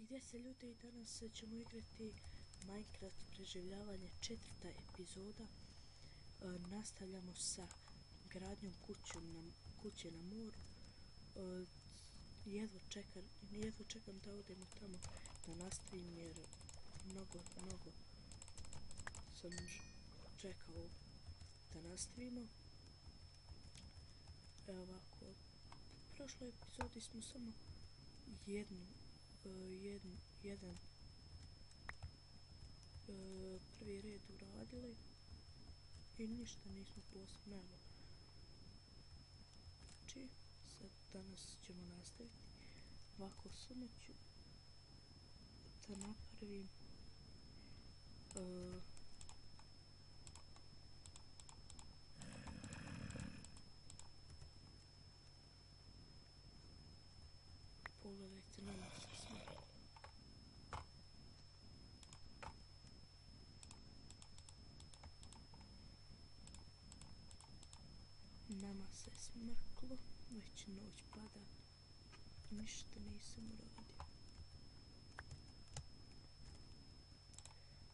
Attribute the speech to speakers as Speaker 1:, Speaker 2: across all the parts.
Speaker 1: Gdje se ljudi, danas ćemo igrati Minecraft preživljavanje, 4. epizoda. Nastavljamo sa gradnjom kuće na moru. Jedva čekam da odemo tamo da nastavim, jer mnogo sam čekao da nastavimo. Evo ovako, u prošloj epizodi smo samo jedan prvi red uradili i ništa nismo posebno. Evo, znači sad danas ćemo nastaviti. Ovako, samo ću da napravim pogledajte, nama se smrklo. Nama se smrklo, već noć pada, ništa nisam uradio.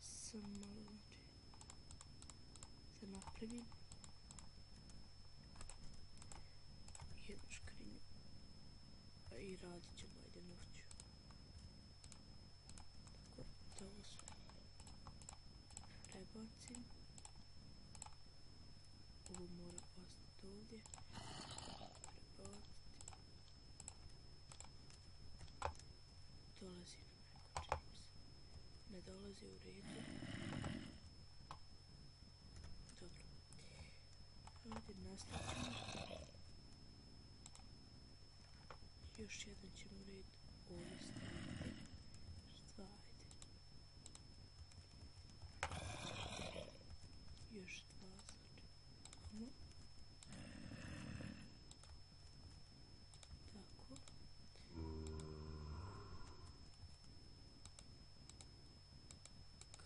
Speaker 1: Samo malo, znači, da napravim jednu škrinju, a i radit ćemo ajde noću. Tako da ovo sve prebacim. Ovo mora ostati ovdje. Prebaciti. Dolazi nam neko, čini se. Ne dolazi, u redu. Dobro. Ovdje nastavit ćemo. Još jedan ćemo u redu ovdje staviti. Dva, ajde. Još dva, znači. Ovo. Tako.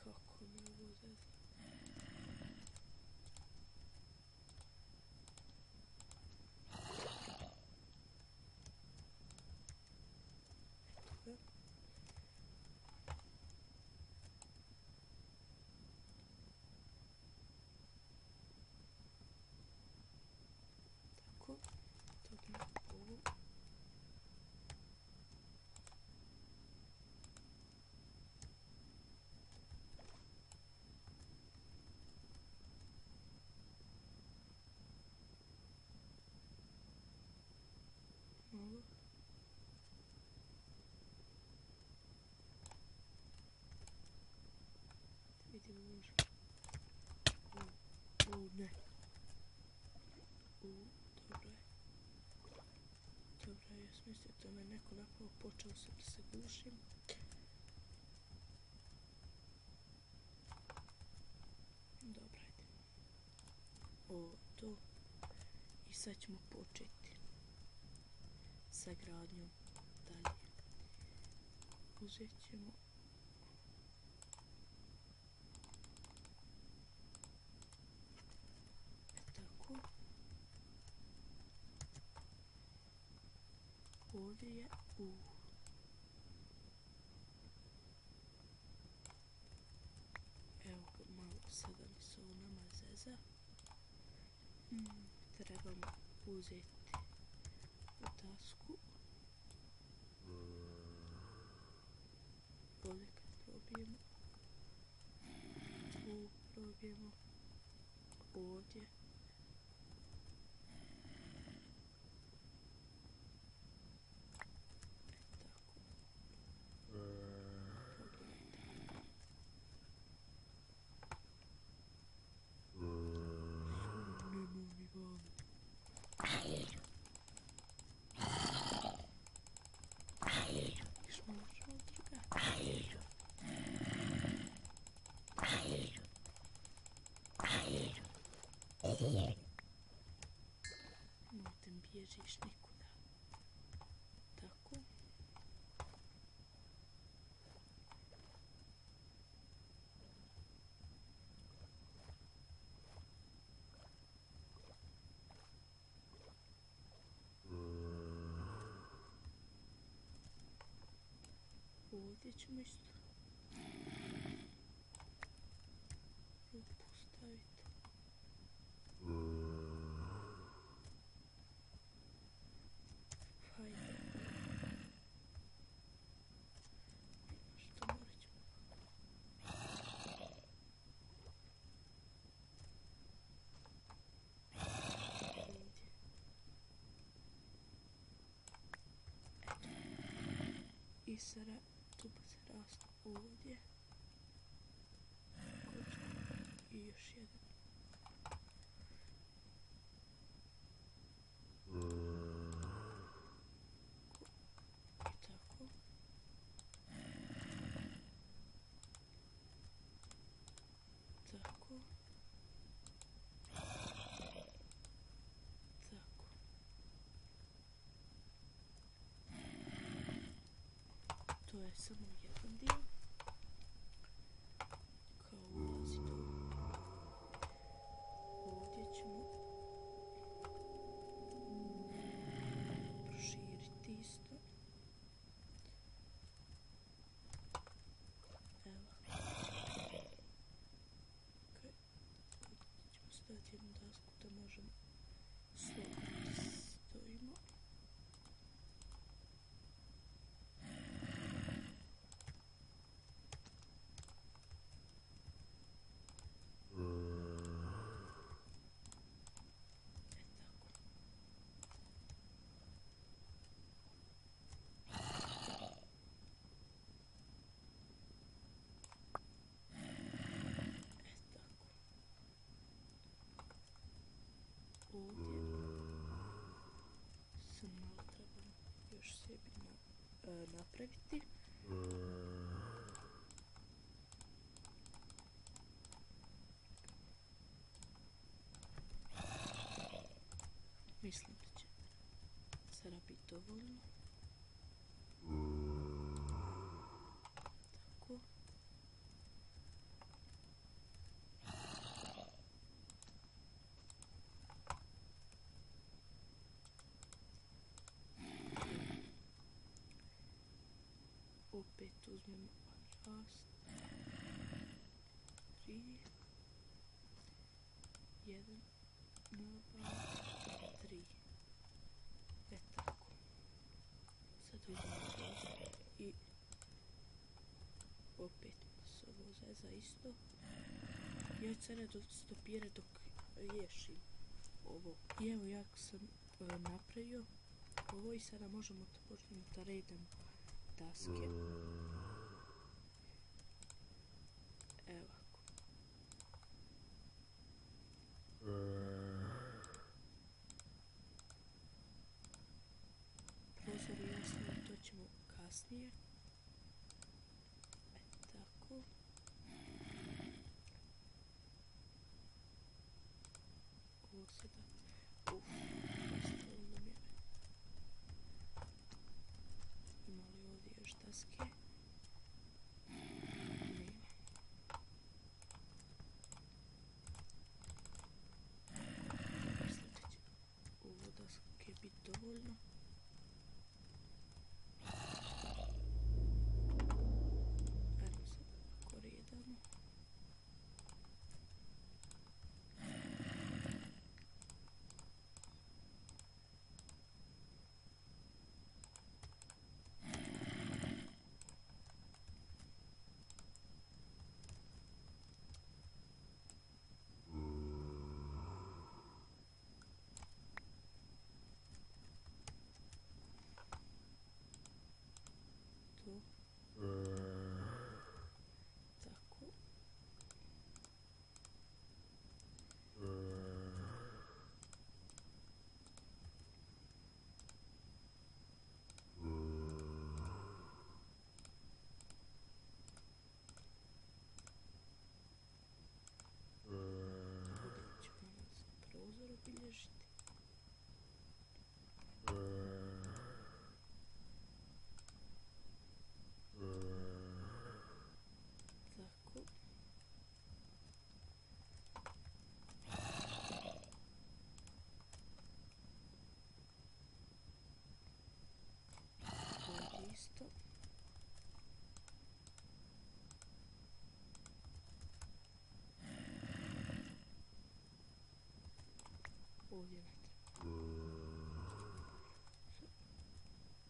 Speaker 1: Kako mi ovo zezna. Tako, dobijemo ovo. Ovo. Da vidimo može. Ne. Dobro je. Dobro je, ja sam mislio da me neko napao, počeo sam da se gušim. Dobro, ajde. Ovo to. I sad ćemo početi sa gradnjom dalje. Uzet ćemo tako. Ovdje je evo ga, malo sada mi se ovo nama zeza. Trebamo uzeti dasku. Ovdje kad probijemo, tu probijemo, ovdje. Nemojte mi bježiš nikuda. Tako. Ovdje ćemo isto rupu staviti. Hajde. Što morat ćemo ovdje. Eto. I sada tu pa se rastu ovdje. I još jedan. I tako. Tako. Tako. To je samo jedan dio. Kao ulazi tu. Ovdje ćemo proširiti isto. Evo. Ok. Ovdje ćemo staviti jednu dasku da možemo slobodno stojimo. Ovdje sam malo trebam još sebi napraviti. Mislim da će sada biti dovoljno. Tako. Opet uzmemo rast. 3. 1. Nabar. 3. E tako. Sad uzmemo rast i opet se ovo zeza isto. Ja ću sada stopirati dok riješim ovo. I evo ja sam napravio ovo i sada možemo da počnemo da redamo daske. Evo ako. Prozor i jasno, to ćemo kasnije. Tako. Ovo sada. Ostalo nam je. Ima li ovdje još daske? Nema. Mislim da će ovo daske biti dovoljno. Ajmo sad ako redamo. To. Tako. Ovdje ćemo prozor obilježiti. Ovdje ne treba.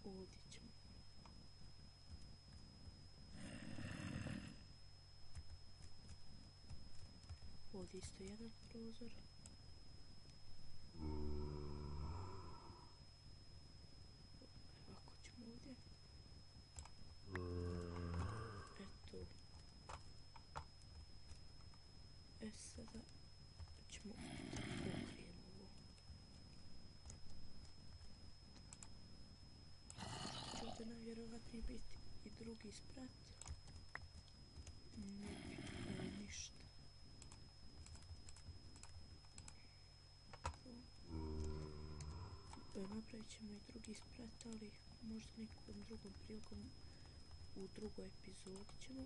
Speaker 1: Ovdje ćemo. Ovdje isto jedan prozor. Ovako ćemo ovdje. Eto. Sada ćemo da pokrijemo ovo. Će ovdje najvjerovatnije biti i drugi sprat. Ne bi ništa. Napravit ćemo i drugi sprat, ali možda nekom drugom prilikom u drugoj epizodi ćemo.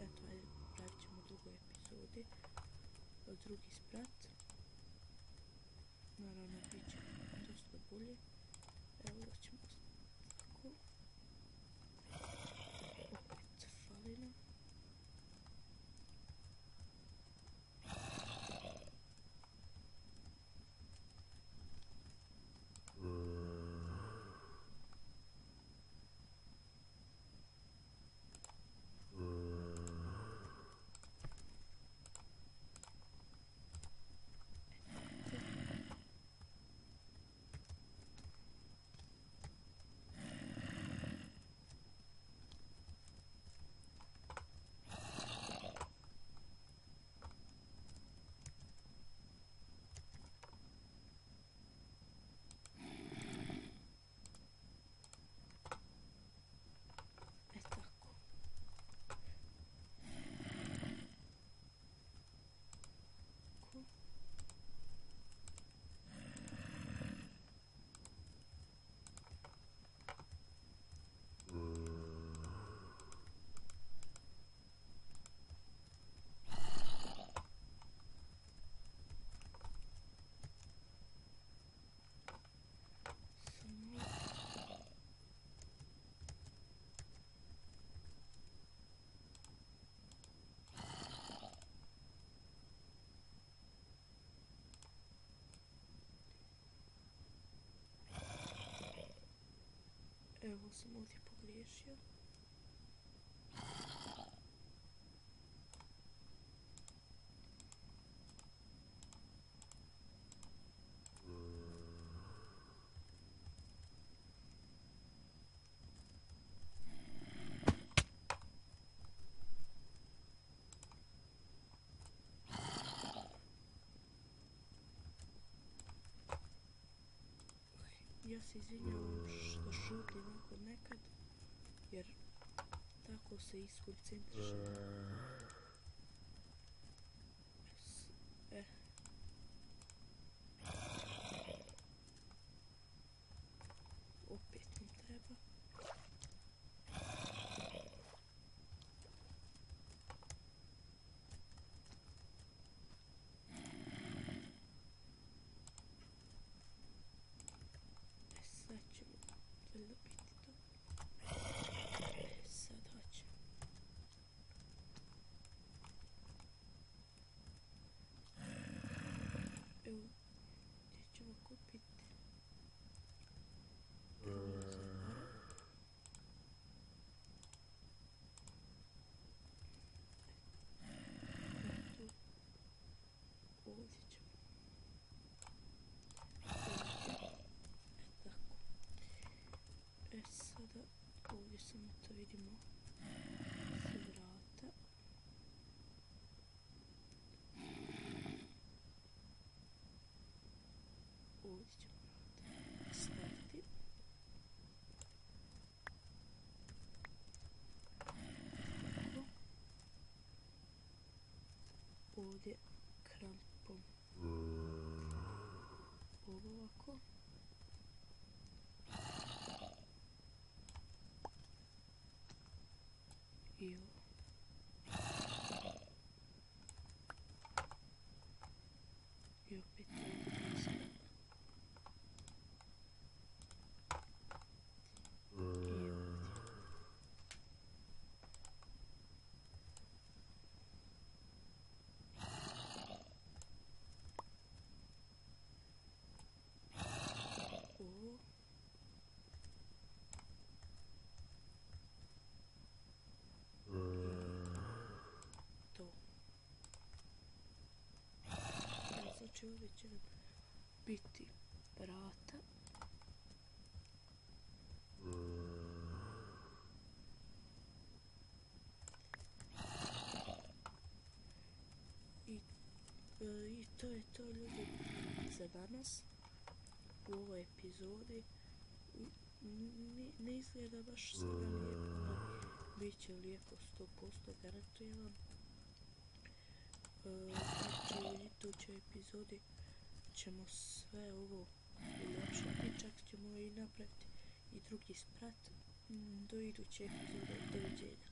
Speaker 1: Eto, ajde, pravit ćemo u drugoj epizodi drugi sprat. Naravno, bit će dosta bolje. Evo, ovo ćemo tako. Opet fali nam. Evo sam ovdje pogriješio. Ja se izvinjavam što šutim ovako nekad, jer tako se iskoncentrišem. Opet nam treba. Sad ćemo valjda biti to. Sad hoće. Evo, gdje ćemo kupiti ovdje ćemo. Tako. Sada ovdje samo to vidimo sa vrata. Ovdje ćemo vrata staviti. Tako. Ovdje krampom. Ovo ovako. I ovo. I opet ovdje. je to ljudi za danas u ovoj epizodi. Ne izgleda baš sada lijepo, ali bit će lijepo 100%, garantujem vam. Znači u idućoj epizodi ćemo sve ovo uljepšati, čak ćemo i napraviti i drugi sprat. Do iduće epizode, doviđenja.